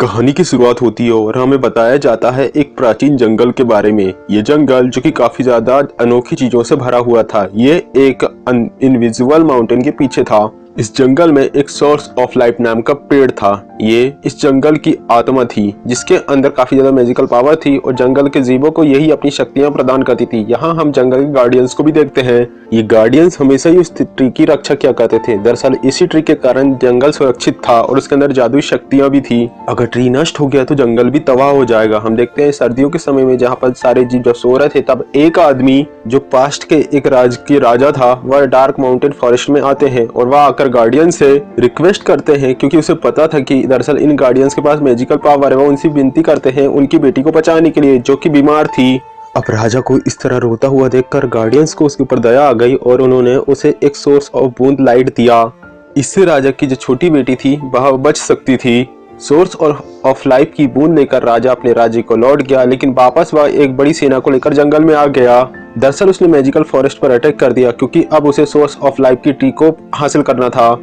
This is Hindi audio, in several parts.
कहानी की शुरुआत होती है और हमें बताया जाता है एक प्राचीन जंगल के बारे में। ये जंगल जो कि काफी ज्यादा अनोखी चीजों से भरा हुआ था, ये एक इनविजिबल माउंटेन के पीछे था। इस जंगल में एक सोर्स ऑफ लाइफ नाम का पेड़ था। ये इस जंगल की आत्मा थी जिसके अंदर काफी ज्यादा मैजिकल पावर थी और जंगल के जीवों को यही अपनी शक्तियां प्रदान करती थी। यहाँ हम जंगल के गार्डियंस को भी देखते हैं। ये गार्डियंस हमेशा ही उस ट्री की रक्षा किया करते थे। दरअसल इसी ट्री के कारण जंगल सुरक्षित था और उसके अंदर जादुई शक्तियां भी थी। अगर ट्री नष्ट हो गया तो जंगल भी तबाह हो जाएगा। हम देखते हैं सर्दियों के समय में जहाँ पर सारे जीव जब सो रहे थे, तब एक आदमी जो पास्ट के एक राज के राजा था, वह डार्क माउंटेन फॉरेस्ट में आते हैं और वह आकर गार्डियन से रिक्वेस्ट करते हैं, क्योंकि उसे पता था कि दरअसल इन गार्डियंस के पास मैजिकल पावर है। वो उनसे विनती करते हैं उनकी बेटी को बचाने के लिए जो कि बीमार थी। अब राजा को इस तरह रोता हुआ देखकर गार्डियंस को उसके ऊपर दया आ गई और उन्होंने उसे एक सोर्स ऑफ बूंद लाइट दिया। इससे राजा की जो छोटी बेटी थी वह बच सकती थी। सोर्स और ऑफ लाइफ की बूंद लेकर राजा अपने राज्य को लौट गया, लेकिन वापस वह एक बड़ी सेना को लेकर जंगल में आ गया। दरअसल उसने मैजिकल फॉरेस्ट पर अटैक कर दिया, क्योंकि अब उसे सोर्स ऑफ लाइफ की ट्री को हासिल करना था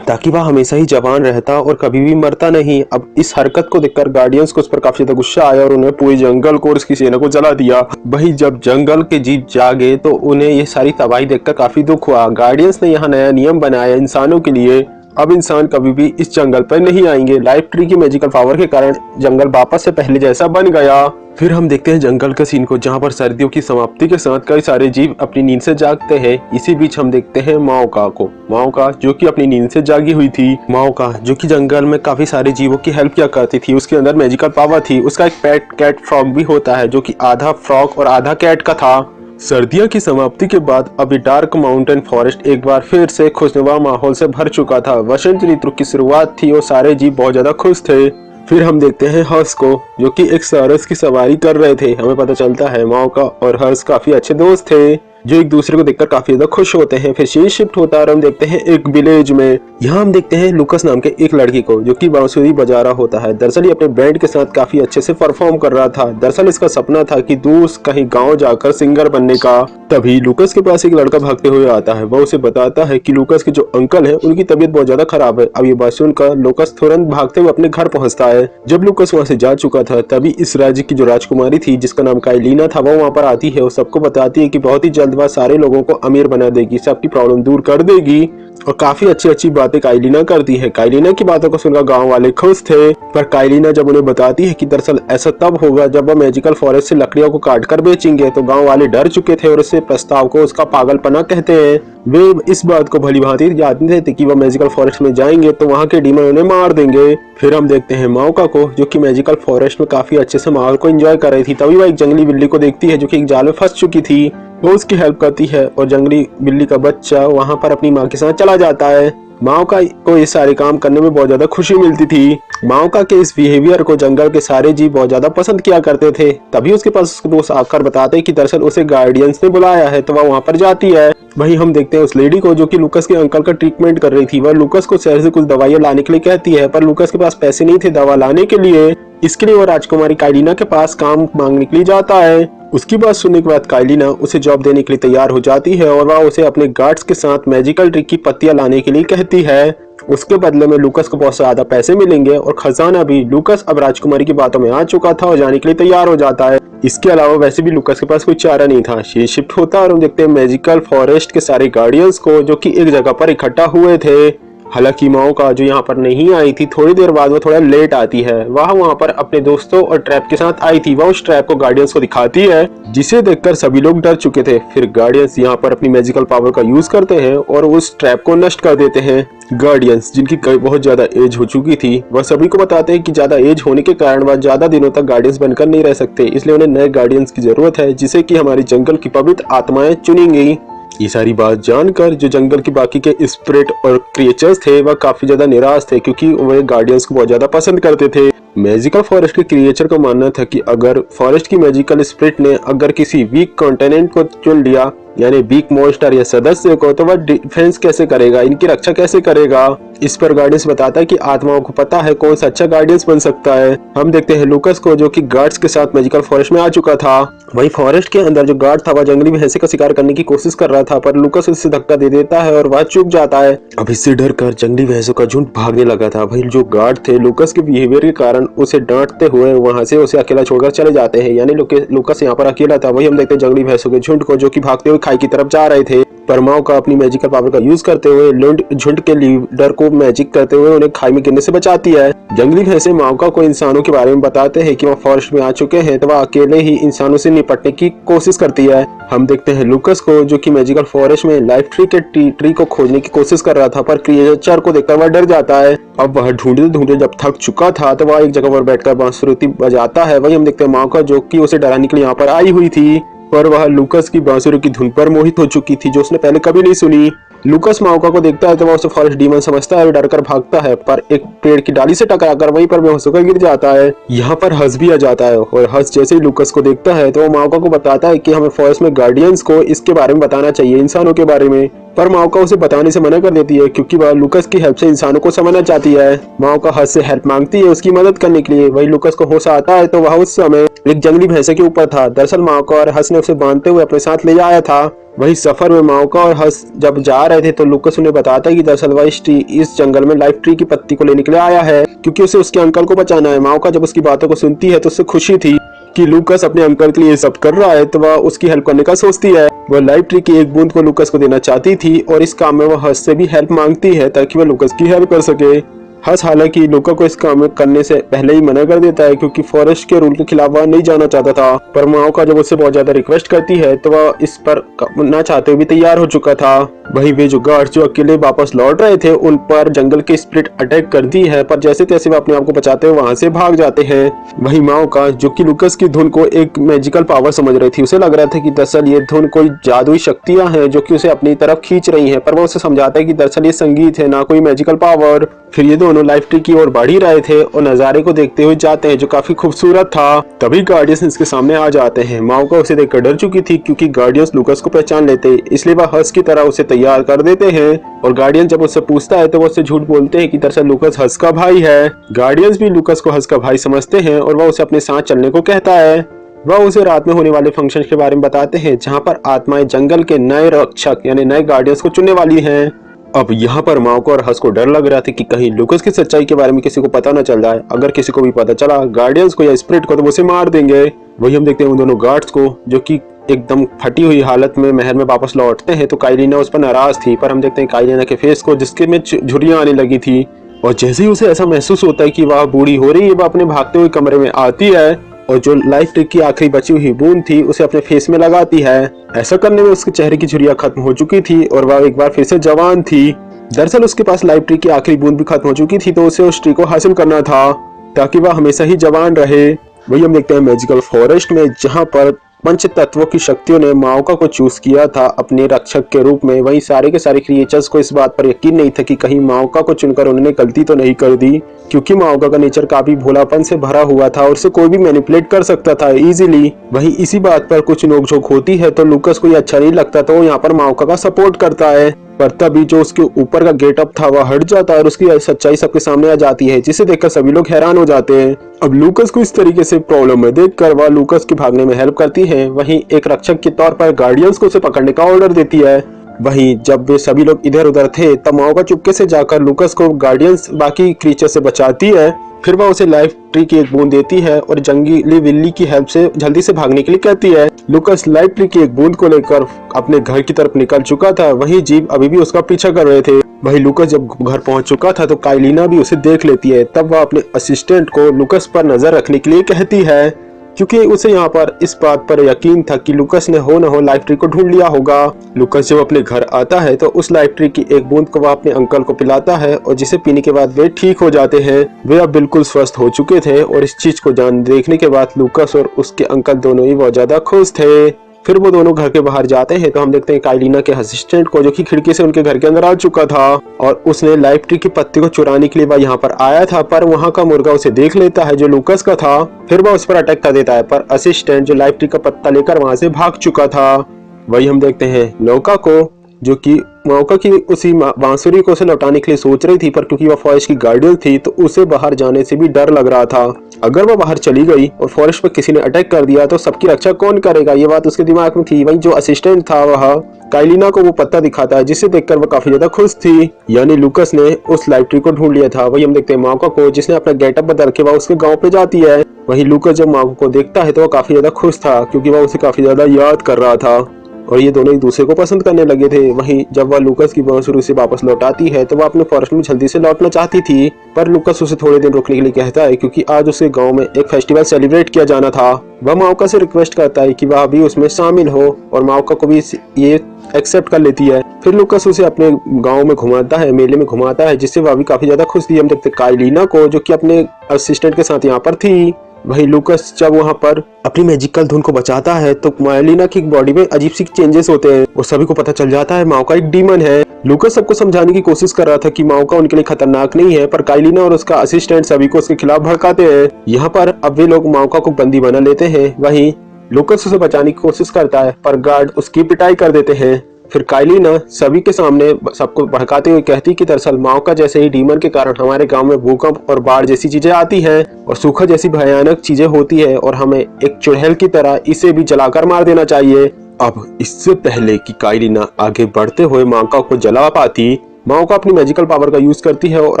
ताकि वह हमेशा ही जवान रहता और कभी भी मरता नहीं। अब इस हरकत को देखकर गार्डियंस को उस पर काफी ज्यादा गुस्सा आया और उन्हें पूरे जंगल को और उसकी सेना को जला दिया। वहीं जब जंगल के जीव जागे तो उन्हें ये सारी तबाही देखकर काफी दुख हुआ। गार्डियंस ने यहाँ नया नियम बनाया इंसानों के लिए। अब इंसान कभी भी इस जंगल पर नहीं आएंगे। लाइफ ट्री की मैजिकल पावर के कारण जंगल वापस से पहले जैसा बन गया। फिर हम देखते हैं जंगल का सीन को, जहाँ पर सर्दियों की समाप्ति के साथ कई सारे जीव अपनी नींद से जागते हैं। इसी बीच हम देखते हैं माओका को। माओका जो कि अपनी नींद से जागी हुई थी। माओका जो कि जंगल में काफी सारे जीवों की हेल्प किया करती थी। उसके अंदर मैजिकल पावर थी। उसका एक पेट कैट फ्रॉग भी होता है जो कि आधा फ्रॉग और आधा कैट का था। सर्दियों की समाप्ति के बाद अभी डार्क माउंटेन फॉरेस्ट एक बार फिर से खुशनुमा माहौल से भर चुका था। वसंत ऋतु की शुरुआत थी और सारे जीव बहुत ज्यादा खुश थे। फिर हम देखते हैं हर्ष को, जो कि एक सारस की सवारी कर रहे थे। हमें पता चलता है माओका और हर्ष काफी अच्छे दोस्त थे जो एक दूसरे को देखकर काफी ज्यादा खुश होते हैं। फिर सीन शिफ्ट होता है और हम देखते हैं एक विलेज में। यहाँ हम देखते हैं लुकस नाम के एक लड़की को जो कि बांसुरी बजा रहा होता है। दरअसल ये अपने बैंड के साथ काफी अच्छे से परफॉर्म कर रहा था। दरअसल इसका सपना था कि दूर कहीं गांव जाकर सिंगर बनने का। तभी लुकस के पास एक लड़का भागते हुए आता है। वह उसे बताता है कि लुकस के जो अंकल है उनकी तबीयत बहुत ज्यादा खराब है। अब ये बात सुनकर लुकस तुरंत भागते हुए अपने घर पहुंचता है। जब लुकस वहां से जा चुका था, तभी इस राज्य की जो राजकुमारी थी जिसका नाम काइलिना था, वो वहां पर आती है और सबको बताती है कि बहुत ही जल्द वह सारे लोगों को अमीर बना देगी, सबकी प्रॉब्लम दूर कर देगी और काफी अच्छी अच्छी बातें काइलिना करती है। काइलिना की बातों को सुनकर गांव वाले खुश थे, पर काइलिना जब उन्हें बताती है कि दरअसल ऐसा तब होगा जब वह मैजिकल फॉरेस्ट से लकड़ियों को काट कर बेचेंगे, तो गांव वाले डर चुके थे और इस प्रस्ताव को उसका पागलपना कहते हैं। वे इस बात को भली भांति जानते थे कि वह मैजिकल फॉरेस्ट में जाएंगे तो वहां के डीमन उन्हें मार देंगे। फिर हम देखते हैं माओका को, जो कि मैजिकल फॉरेस्ट में काफी अच्छे से माहौल को एंजॉय कर रही थी। तभी वह एक जंगली बिल्ली को देखती है जो कि एक जाल में फंस चुकी थी। वो उसकी हेल्प करती है और जंगली बिल्ली का बच्चा वहां पर अपनी माँ के साथ चला जाता है। माओका को ये सारे काम करने में बहुत ज्यादा खुशी मिलती थी। माओका के इस बिहेवियर को जंगल के सारे जीव बहुत ज्यादा पसंद किया करते थे। तभी उसके पास उसके दोस्त आकर बताते हैं कि दरअसल उसे गार्डियंस ने बुलाया है, तो वह वहां पर जाती है। वहीं हम देखते हैं उस लेडी को जो कि लुकस के अंकल का ट्रीटमेंट कर रही थी। वह लुकस को शहर से कुछ दवाइयां लाने के लिए कहती है, पर लुकस के पास पैसे नहीं थे दवा लाने के लिए। इसके लिए वो राजकुमारी काइलिना के पास काम मांगने के लिए जाता है। उसकी बात सुनने के बाद काइलिना उसे जॉब देने के लिए तैयार हो जाती है और वह उसे अपने गार्ड्स के साथ मैजिकल ट्री की पत्तियां लाने के लिए कहती है। उसके बदले में लुकस को बहुत ज्यादा पैसे मिलेंगे और खजाना भी। लुकस अब राजकुमारी की बातों में आ चुका था और जाने के लिए तैयार हो जाता है। इसके अलावा वैसे भी लुकस के पास कोई चारा नहीं था। शीट शिफ्ट होता है और हम देखते हैं मैजिकल फॉरेस्ट के सारे गार्डियंस को जो कि एक जगह पर इकट्ठा हुए थे। हालांकि माओका जो यहाँ पर नहीं आई थी, थोड़ी देर बाद वो थोड़ा लेट आती है। वह वहाँ पर अपने दोस्तों और ट्रैप के साथ आई थी। वह उस ट्रैप को गार्डियंस को दिखाती है, जिसे देखकर सभी लोग डर चुके थे। फिर गार्डियंस यहाँ पर अपनी मैजिकल पावर का यूज करते हैं और उस ट्रैप को नष्ट कर देते हैं। गार्डियंस जिनकी बहुत ज्यादा एज हो चुकी थी, वह सभी को बताते हैं कि ज्यादा एज होने के कारण वह ज्यादा दिनों तक गार्डियंस बनकर नहीं रह सकते, इसलिए उन्हें नए गार्डियंस की जरूरत है, जिसे कि हमारी जंगल की पवित्र आत्माएं चुनेंगी। ये सारी बात जानकर जो जंगल के बाकी के स्पिरिट और क्रिएचर्स थे वह काफी ज्यादा निराश थे, क्योंकि वे गार्डियंस को बहुत ज्यादा पसंद करते थे। मैजिकल फॉरेस्ट के क्रिएचर का मानना था कि अगर फॉरेस्ट की मैजिकल स्पिरिट ने अगर किसी वीक कॉन्टिनेंट को चुन लिया यानी वीक मॉन्स्टर या सदस्य को, तो वह डिफेंस कैसे करेगा, इनकी रक्षा कैसे करेगा। इस पर गार्डियंस बताता है कि आत्माओं को पता है कौन सा अच्छा गार्डियंस बन सकता है। हम देखते हैं लूकस को, जो कि गार्ड्स के साथ मैजिकल फॉरेस्ट में आ चुका था। वही फॉरेस्ट के अंदर जो गार्ड था वह जंगली भैंसे का शिकार करने की कोशिश कर रहा था, पर लूकस उससे धक्का दे देता है और वह चूक जाता है। अब इससे डर कर जंगली भैंसों का झुंड भागने लगा था। वही जो गार्ड थे लूकस के बिहेवियर के कारण उसे डांटते हुए वहां से उसे अकेला छोड़कर चले जाते हैं, यानी लूकस यहाँ पर अकेला था। वही हम देखते हैं जंगली भैंसों के झुंड को, जो कि भागते हुए खाई की तरफ जा रहे थे। पर माओ का अपनी मैजिकल पावर का यूज करते हुए झुंड के लीडर को मैजिक करते हुए उन्हें खाई में गिरने से बचाती है। जंगली भैंसे माओका को इंसानों के बारे में बताते हैं कि वह फॉरेस्ट में आ चुके हैं, तो वह अकेले ही इंसानों से निपटने की कोशिश करती है। हम देखते हैं लूकस को, जो कि मैजिकल फॉरेस्ट में लाइफ ट्री के ट्री को खोजने की कोशिश कर रहा था, पर क्रिएचर को देखकर वह डर जाता है। अब वह ढूंढते ढूंढते जब थक चुका था तो वह एक जगह पर बैठकर बांसुरी बजाता है। वही हम देखते हैं माओका, जो कि उसे डराने के लिए यहाँ पर आई हुई थी, पर वह लूकस की बांसुरी की धुन पर मोहित हो चुकी थी, जो उसने पहले कभी नहीं सुनी। लूकस माओका को देखता है तो वह उसे फॉरेस्ट डीमन समझता है और डरकर भागता है, पर एक पेड़ की डाली से टकराकर वहीं पर बेहोश होकर गिर जाता है। यहाँ पर हंस भी आ जाता है और हंस जैसे ही लूकस को देखता है तो वो माओका को बताता है कि हमें फॉरेस्ट में गार्डियंस को इसके बारे में बताना चाहिए, इंसानों के बारे में। पर माओका उसे बताने से मना कर देती है, क्योंकि वह लूकस की हेल्प से इंसानों को समझना चाहती है। माओका हंस से हेल्प मांगती है उसकी मदद करने के लिए। वही लूकस को होश आता है तो वह उस समय एक जंगली भैंसे के ऊपर था। दरअसल माओका और हंस ने उसे बांधते हुए अपने साथ ले आया था। वही सफर में माओका और हंस जब जा रहे थे तो लूकस उन्हें बताता है कि दरअसल वह इस जंगल में लाइफ ट्री की पत्ती को लेने के लिए आया है, क्योंकि उसे उसके अंकल को बचाना है। माओका जब उसकी बातों को सुनती है तो उससे खुशी थी कि लूकस अपने अंकल के लिए ये सब कर रहा है, तो वह उसकी हेल्प करने का सोचती है। वह लाइफ ट्री की एक बूंद को लूकस को देना चाहती थी और इस काम में वह हंस से भी हेल्प मांगती है ताकि वह लूकस की हेल्प कर सके। हंस हालांकि लूका को इस काम करने से पहले ही मना कर देता है, क्योंकि फॉरेस्ट के रूल के खिलाफ वह नहीं जाना चाहता था। पर माओका जब उससे बहुत ज्यादा रिक्वेस्ट करती है तो वह इस पर ना चाहते हुए भी तैयार हो चुका था। वही वे जो गार्ड्स जो अकेले वापस लौट रहे थे उन पर जंगल की स्प्रिट अटैक कर दी है, पर जैसे तैसे वह अपने आप को बचाते हुए वहां से भाग जाते हैं। वही माओका, जो कि लूकस की धुन को एक मैजिकल पावर समझ रही थी, उसे लग रहा था कि दरअसल ये धुन कोई जादुई शक्तियां हैं जो कि उसे अपनी तरफ खींच रही हैं, पर वो उसे समझाता है कि दरअसल ये संगीत है, ना कोई मैजिकल पावर। फिर ये दोनों लाइफ ट्री की ओर बढ़ ही रहे थे और नजारे को देखते हुए जाते हैं जो काफी खूबसूरत था। तभी गार्डियंस इसके सामने आ जाते हैं। माओका उसे देखकर डर चुकी थी, क्योंकि गार्डियंस लूकस को पहचान लेते, इसलिए वह हंस की तरह उसे तैयार कर देते हैं। और गार्डियन जब उससे पूछता है तो वो उससे झूठ बोलते हैं कि दरअसल लूकस हंस का भाई है। गार्डियंस भी लूकस को हंस का भाई समझते हैं और वह उसे अपने साथ चलने को कहता है। वह उसे रात में होने वाले फंक्शन के बारे में बताते हैं, जहाँ पर आत्माएं जंगल के नए रक्षक यानी नए गार्डियंस को चुनने वाली हैं। अब यहाँ पर माओका और हंस को डर लग रहा था कि कहीं लूकस की सच्चाई के बारे में किसी को पता न चल जाए। अगर किसी को भी पता चला गार्डियंस को या स्पिरिट को, तो वो उसे मार देंगे। वही हम देखते हैं उन दोनों गार्ड्स को, जो कि एकदम फटी हुई हालत में महल में वापस लौटते हैं। तो काइलिना उस पर नाराज थी, पर हम देखते हैं काइलिना के फेस को, जिसके में झुर्रियां आने लगी थी। और जैसे ही उसे ऐसा महसूस होता है कि वह बूढ़ी हो रही है, वह अपने भागते हुए कमरे में आती है और जो लाइफ ट्री की आखिरी बची हुई बूंद थी उसे अपने फेस में लगाती है। ऐसा करने में उसके चेहरे की झुर्रियां खत्म हो चुकी थी और वह एक बार फिर से जवान थी। दरअसल उसके पास लाइफ ट्री की आखिरी बूंद भी खत्म हो चुकी थी, तो उसे उस ट्री को हासिल करना था ताकि वह हमेशा ही जवान रहे। वही हम देखते हैं मैजिकल फॉरेस्ट में, जहाँ पर पंच तत्वों की शक्तियों ने माओका को चूज किया था अपने रक्षक के रूप में। वहीं सारे के सारे क्रिएचर्स को इस बात पर यकीन नहीं था कि कहीं माओका को चुनकर उन्होंने गलती तो नहीं कर दी, क्योंकि माओका का नेचर काफी भोलापन से भरा हुआ था और उसे कोई भी मैनिपुलेट कर सकता था इजीली। वहीं इसी बात पर कुछ नोकझोंक होती है तो लूकस को ये अच्छा नहीं लगता, तो वो यहाँ पर माओका का सपोर्ट करता है। पर तभी जो उसके ऊपर का गेटअप था वह हट जाता है और उसकी सच्चाई सबके सामने आ जाती है, जिसे देखकर सभी लोग हैरान हो जाते हैं। अब लूकस को इस तरीके से प्रॉब्लम में देखकर वह लूकस के भागने में हेल्प करती है। वहीं एक रक्षक के तौर पर गार्डियंस को उसे पकड़ने का ऑर्डर देती है। वहीं जब वे सभी लोग इधर उधर थे तब माओका चुपके से जाकर लूकस को गार्डियंस बाकी क्रीचर से बचाती है। फिर वह उसे लाइफ ट्री की एक बूंद देती है और जंगली बिल्ली की हेल्प से जल्दी से भागने के लिए कहती है। लूकस लाइफ ट्री की एक बूंद को लेकर अपने घर की तरफ निकल चुका था। वही जीव अभी भी उसका पीछा कर रहे थे। वही लूकस जब घर पहुंच चुका था तो काइलिना भी उसे देख लेती है। तब वह अपने असिस्टेंट को लूकस पर नजर रखने के लिए कहती है, क्योंकि उसे यहाँ पर इस बात पर यकीन था कि लूकस ने हो न हो लाइफ ट्री को ढूंढ लिया होगा। लूकस जब अपने घर आता है तो उस लाइफ ट्री की एक बूंद को वह अपने अंकल को पिलाता है और जिसे पीने के बाद वे ठीक हो जाते हैं। वे अब बिल्कुल स्वस्थ हो चुके थे और इस चीज को देखने के बाद लूकस और उसके अंकल दोनों ही बहुत ज्यादा खुश थे। फिर वो दोनों घर के बाहर जाते हैं तो हम देखते हैं काइलिना के असिस्टेंट को, जो कि खिड़की से उनके घर के अंदर आ चुका था और उसने लाइफ ट्री की पत्ती को चुराने के लिए वह यहाँ पर आया था। पर वहाँ का मुर्गा उसे देख लेता है जो लूकस का था। फिर वह उस पर अटैक कर देता है, पर असिस्टेंट जो लाइफ ट्री का पत्ता लेकर वहां से भाग चुका था। वही हम देखते हैं नौका को, जो कि मौका की उसी बांसुरी को उसे लौटाने के लिए सोच रही थी, पर क्योंकि वह फॉरेस्ट की गार्डियन थी तो उसे बाहर जाने से भी डर लग रहा था। अगर वह बाहर चली गई और फॉरेस्ट पर किसी ने अटैक कर दिया तो सबकी रक्षा कौन करेगा, ये बात उसके दिमाग में थी। वही जो असिस्टेंट था वह काइलिना को वो पत्ता दिखाता है, जिसे देखकर वह काफी ज्यादा खुश थी। यानी लूकस ने उस लाइब्रेरी को ढूंढ लिया था। वही हम देखते हैं मौका को, जिसने अपना गेटअप बदल के वह उसके गाँव पे जाती है। वही लूकस जब मौका को देखता है तो वह काफी ज्यादा खुश था, क्योंकि वह उसे काफी ज्यादा याद कर रहा था और ये दोनों एक दूसरे को पसंद करने लगे थे। वहीं जब वह लूकस की बांसुरी से वापस लौटाती है तो वह अपने फॉरेस्ट में जल्दी से लौटना चाहती थी, पर लूकस उसे थोड़े दिन रुकने के लिए कहता है, क्योंकि आज उसके गांव में एक फेस्टिवल सेलिब्रेट किया जाना था। वह मौका से रिक्वेस्ट करता है कि वह भी उसमें शामिल हो और मौका को भी ये एक्सेप्ट कर लेती है। फिर लूकस उसे अपने गांव में घुमाता है, मेले में घुमाता है, जिससे वह भी काफी ज्यादा खुश थी। हम देखते काइलिना को, जो कि अपने असिस्टेंट के साथ यहाँ पर थी। वही लूकस जब वहां पर अपनी मैजिकल धुन को बचाता है तो काइलिना की बॉडी में अजीब सी चेंजेस होते हैं और सभी को पता चल जाता है मौका एक डीमन है। लूकस सबको समझाने की कोशिश कर रहा था कि मौका उनके लिए खतरनाक नहीं है, पर काइलिना और उसका असिस्टेंट सभी को उसके खिलाफ भड़काते हैं। यहाँ पर अब वे लोग मौका को बंदी बना लेते हैं। वहीं लूकस उसे बचाने की कोशिश करता है, पर गार्ड उसकी पिटाई कर देते हैं। फिर काइलिना सभी के सामने सबको भड़काते हुए कहती कि दरअसल मौका जैसे ही डीमन के कारण हमारे गांव में भूकंप और बाढ़ जैसी चीजें आती हैं और सूखा जैसी भयानक चीजें होती है और हमें एक चुड़ैल की तरह इसे भी जलाकर मार देना चाहिए। अब इससे पहले कि काइलिना आगे बढ़ते हुए मौका को जला पाती, मौका अपनी मैजिकल पावर का यूज करती है और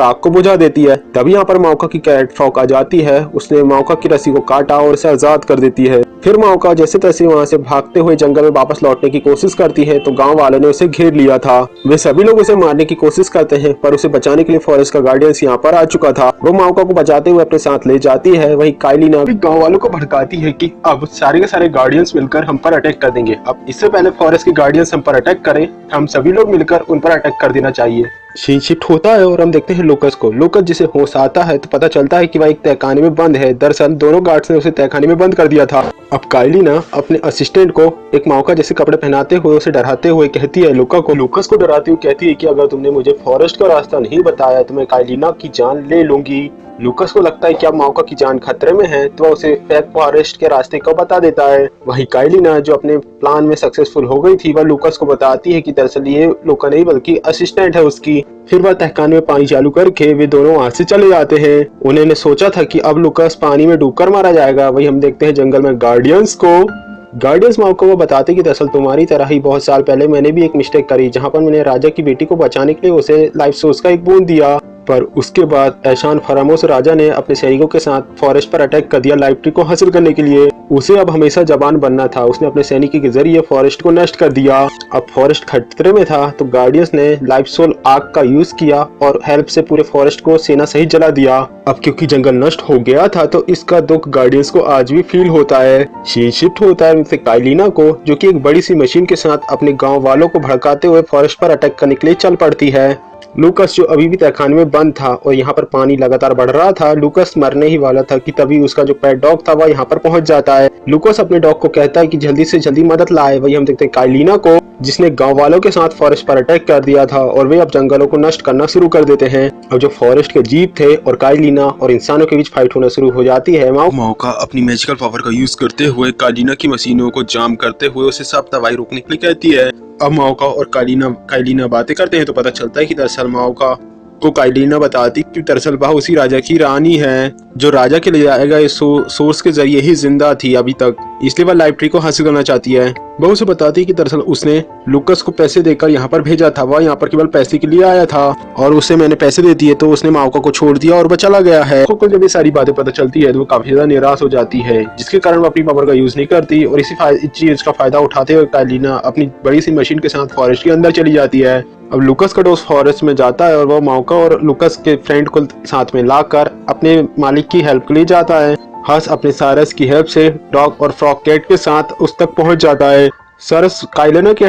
आग को बुझा देती है। तभी यहाँ पर मौका की कैट फ्रॉक आ जाती है। उसने मौका की रस्सी को काटा और उसे आजाद कर देती है। फिर मौका जैसे तैसे वहाँ से भागते हुए जंगल में वापस लौटने की कोशिश करती है तो गांव वालों ने उसे घेर लिया था। वे सभी लोग उसे मारने की कोशिश करते हैं, पर उसे बचाने के लिए फॉरेस्ट का गार्डियंस यहाँ पर आ चुका था। वो मौका को बचाते हुए अपने साथ ले जाती है। वही काइलिना भी गाँव वालों को भड़काती है कि अब सारे के सारे गार्डियंस मिलकर हम पर अटैक कर देंगे। अब इससे पहले फॉरेस्ट के गार्डियंस हम पर अटैक करें, हम सभी लोग मिलकर उन पर अटैक कर देना चाहिए। सीन शिफ्ट होता है और हम देखते हैं लूकस को। लूकस जिसे होश आता है तो पता चलता है कि वह एक तहखाने में बंद है। दरअसल दोनों गार्ड्स ने उसे तहखाने में बंद कर दिया था। अब काइलिना अपने असिस्टेंट को एक मौका जैसे कपड़े पहनाते हुए उसे डराते हुए कहती है लूकस को डराते हुए कहती है कि अगर तुमने मुझे फॉरेस्ट का रास्ता नहीं बताया तो मैं काइलिना की जान ले लूंगी। लूकस को लगता है कि अब मौका की जान खतरे में है तो वह उसे पैक फॉरेस्ट के रास्ते को बता देता है। वही काइलिना जो अपने प्लान में सक्सेसफुल हो गई थी वह लूकस को बताती है कि दरअसल ये लूका नहीं बल्कि असिस्टेंट है उसकी। फिर वह तहखाने में पानी चालू करके वे दोनों वहां से चले जाते हैं। उन्होंने सोचा था कि अब लूकस पानी में डूबकर मारा जाएगा। वही हम देखते हैं जंगल में गार्डियंस मौका को बताते कि दरअसल तुम्हारी तरह ही बहुत साल पहले मैंने भी एक मिस्टेक करी, जहां पर मैंने राजा की बेटी को बचाने के लिए उसे लाइफ सोर्स का एक बूंद दिया, पर उसके बाद एशान फरामोस राजा ने अपने सैनिकों के साथ फॉरेस्ट पर अटैक कर दिया लाइफ ट्री को हासिल करने के लिए। उसे अब हमेशा जबान बनना था। उसने अपने सैनिकों के जरिए फॉरेस्ट को नष्ट कर दिया। अब फॉरेस्ट खतरे में था तो गार्डियंस ने लाइफ सोल आग का यूज किया और हेल्प से पूरे फॉरेस्ट को सेना सहित जला दिया। अब क्योंकि जंगल नष्ट हो गया था तो इसका दुख गार्डियंस को आज भी फील होता है। सीन शिफ्ट होता है काइलिना को, जो कि एक बड़ी सी मशीन के साथ अपने गाँव वालों को भड़काते हुए फॉरेस्ट पर अटैक करने के लिए चल पड़ती है। लूकस जो अभी भी तहखाने में बंद था और यहाँ पर पानी लगातार बढ़ रहा था, लूकस मरने ही वाला था कि तभी उसका जो पेट डॉग था वह यहाँ पर पहुंच जाता है। लूकस अपने डॉग को कहता है कि जल्दी से जल्दी मदद लाए। वही हम देखते हैं काइलिना को, जिसने गांव वालों के साथ फॉरेस्ट पर अटैक कर दिया था और वे अब जंगलों को नष्ट करना शुरू कर देते हैं। अब जो फॉरेस्ट के जीव थे और काइलिना और इंसानों के बीच फाइट होना शुरू हो जाती है। मौका अपनी मैजिकल पावर का यूज करते हुए काइलिना की मशीनों को जाम करते हुए उसे साफ दवाई रोकने के लिए कहती है। अब मौका और काइलिना बातें करते हैं तो पता चलता है कि दरअसल मौका को काइलिना बताती कि दरअसल वह उसी राजा की रानी है जो राजा के ले जाएगा इस सोर्स के जरिए ही जिंदा थी अभी तक, इसलिए वह लाइफ ट्री को हासिल करना चाहती है। वह उसे बताती है कि दरअसल उसने लूकस को पैसे देकर यहाँ पर भेजा था, वह यहाँ पर केवल पैसे के लिए आया था और उसे मैंने पैसे दे दिए तो उसने मौका को छोड़ दिया और वह चला गया है। को जब ये सारी बातें पता चलती है तो वो काफी ज्यादा निराश हो जाती है, जिसके कारण वो अपनी पावर का यूज नहीं करती और इसी चीज का फायदा उठाते हुए काइलिना अपनी बड़ी सी मशीन के साथ फॉरेस्ट के अंदर चली जाती है। अब लूकस का दोस्त फॉरेस्ट में जाता है और वो मौका और लूकस के फ्रेंड को साथ में लाकर अपने मालिक की हेल्प के लिए जाता है। हर्ष अपने सारस की हेल्प से डॉग और फ्रॉग कैट के साथ उस तक पहुंच जाता है। सारस काइलिना के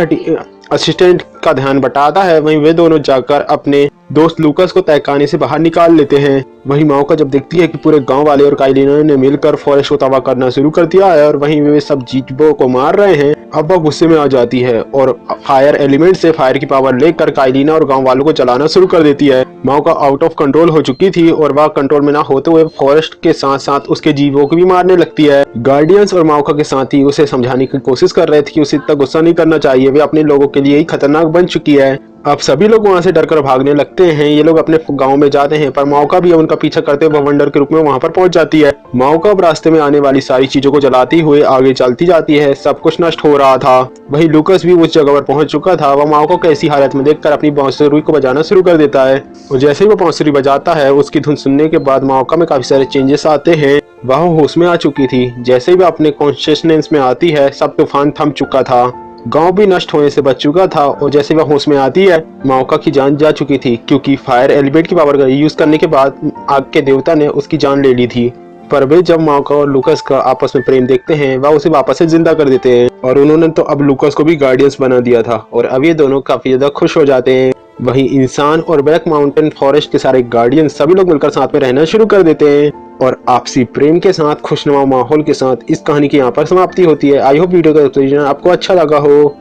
असिस्टेंट का ध्यान बटाता है। वहीं वे दोनों जाकर अपने दोस्त लूकस को तहखाने से बाहर निकाल लेते हैं। वहीं माओका जब देखती है कि पूरे गांव वाले और काइलिना ने मिलकर फॉरेस्ट को तबाह करना शुरू कर दिया है और वहीं वे सब जीवों को मार रहे हैं, अब वह गुस्से में आ जाती है और फायर एलिमेंट से फायर की पावर लेकर काइलिना और गांव वालों को जलाना शुरू कर देती है। माओका आउट ऑफ कंट्रोल हो चुकी थी और वह कंट्रोल में ना होते हुए फॉरेस्ट के साथ साथ उसके जीवों को भी मारने लगती है। गार्डियंस और माओका के साथ ही उसे समझाने की कोशिश कर रहे थे कि उसे इतना गुस्सा नहीं करना चाहिए, वे अपने लोगों के लिए ही खतरनाक बन चुकी है। अब सभी लोग वहां से डरकर भागने लगते हैं। ये लोग अपने गांव में जाते हैं, पर माओका भी उनका पीछा करते हुए वंडर के रूप में वहां पर पहुंच जाती है। माओका अब रास्ते में आने वाली सारी चीजों को जलाती हुए आगे चलती जाती है। सब कुछ नष्ट हो रहा था। वही लूकस भी उस जगह पर पहुंच चुका था। वह माओका को ऐसी हालत में देखकर अपनी बांसुरी को बजाना शुरू कर देता है और जैसे ही वो बांसुरी बजाता है, उसकी धुन सुनने के बाद माओका में काफी सारे चेंजेस आते हैं। वह होश में आ चुकी थी। जैसे ही वह अपने कॉन्शियसनेस में आती है, सब तूफान थम चुका था। गांव भी नष्ट होने से बच चुका था और जैसे वह होश में आती है, माओका की जान जा चुकी थी, क्योंकि फायर एलिमेंट की पावर का यूज करने के बाद आग के देवता ने उसकी जान ले ली थी। पर वे जब माओका और लूकस का आपस में प्रेम देखते हैं, वह उसे वापस से जिंदा कर देते हैं और उन्होंने तो अब लूकस को भी गार्डियंस बना दिया था और अब ये दोनों काफी ज्यादा खुश हो जाते हैं। वहीं इंसान और ब्लैक माउंटेन फॉरेस्ट के सारे गार्डियन सभी लोग मिलकर साथ में रहना शुरू कर देते हैं और आपसी प्रेम के साथ खुशनुमा माहौल के साथ इस कहानी की यहाँ पर समाप्ति होती है। आई होप वीडियो का आपको अच्छा लगा हो।